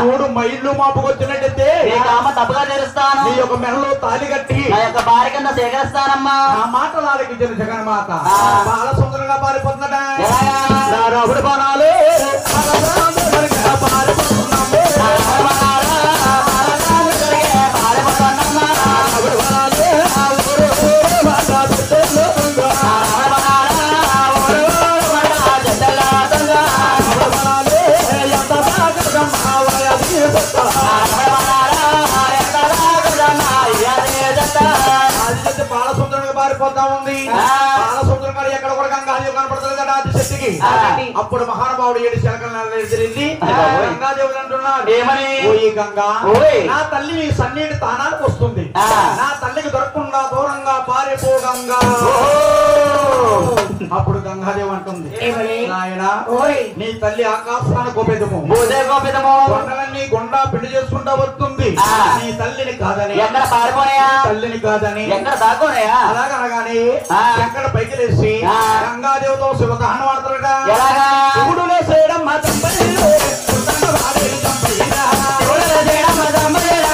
మూడు మైళ్ళు మాపుకొచ్చినట్టయితే తప్పుగా తెరుస్తాను. నీ యొక్క మెడలో తాలి కట్టి నా యొక్క భార్య కింద సేకరిస్తానమ్మా. ఆ మాటలు ఆలకించిన జగన్మాత బాల సుందరంగా పారిపోతున్నట రాబడి బాణాలు బాలసుందరంగా పారిపోతా ఉంది. బాలసుందరం గారు ఎక్కడ కూడా గంగాదేవి కనపడుతుంది కదా ఆదిశక్తికి. అప్పుడు మహానుభావుడు 7 శిలకలను ఎదిరింది. గంగాదేవుడు అంటున్నాడు, ఏమని? ఓ ఈ గంగా, నా తల్లి నీ సన్నిధి తానానికి వస్తుంది. నా తల్లికి దొరకకుండా దూరంగా పారిపో గంగా. అప్పుడు గంగాదేవి అంటుంది, నాయనా నీ తల్లి ఆకాశానికి గోపెదము కొండలన్నీ గుండా పెళ్లి చేసుకుంటా వస్తుంది. నీ తల్లిని కాదని, ఎక్కడ పారిపోయా తల్లిని కాదని, ఎక్కడ దాక్కున్నాయా? అలాగనగానే ఎక్కడ పైకి లేచి గంగాదేవితో శివగాహన వాడతారట. ఎలాగా? శివుడు లేసేయడం మా చంపయ్యలో వాడేడు చంపయ్యరా. శివుడు లేసేయడం మా చంపయ్యలో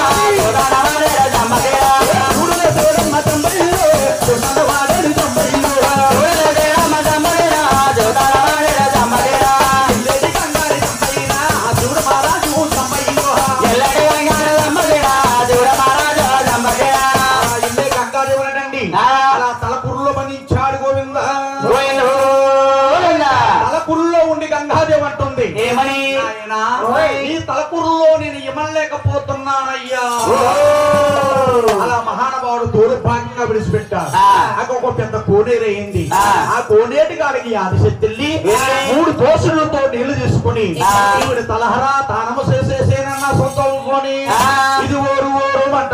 వాడేడు చంపయ్యలో. అలా తలపురులో బంధించాడు గోవింద. తలపురులో ఉండి గంగాదేవి అంటుంది, ఏమని? నాయనా ఈ తలపురులో నేను ఇమలేకపోతున్నానయ్యా. అలా మహానుభావుడు దౌర్భాగ్యంగా విడిచిపెట్టాడు. ఒక పెద్ద కోనేరు అయింది. ఆ కోనేటి కాడికి ఆదిశక్తి 3 దోషులతో నీళ్లు తీసుకుని ఈవిడ తలహరా తానము చేసేసేనన్న సొంత ఊరుకొని ఇది ఓరు ఓరు మంట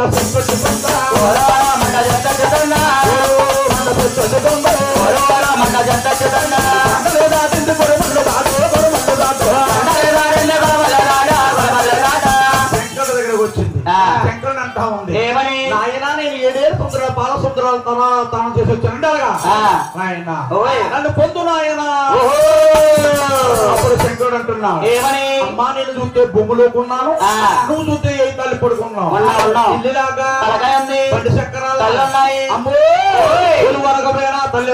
దగ్గరకు వచ్చింది. శంకరుని అంటా ఉంది, ఏమని? నాయన నేను 7 సంవత్సరాల బాల సంవత్సరాల తాను చేసి వచ్చాను అలాగా. నాయన నన్ను పొందు నాయన. అప్పుడు శంకరుడు అంటున్నాడు, ఏమని? అమ్మా నేను చూస్తే భూమిలోకున్నాను, నువ్వు చూస్తే ఏ తల్లి పడుకున్నావు. ఇల్లులాగా బండి చక్రాలు అమ్మో వరకపోయినా తల్లి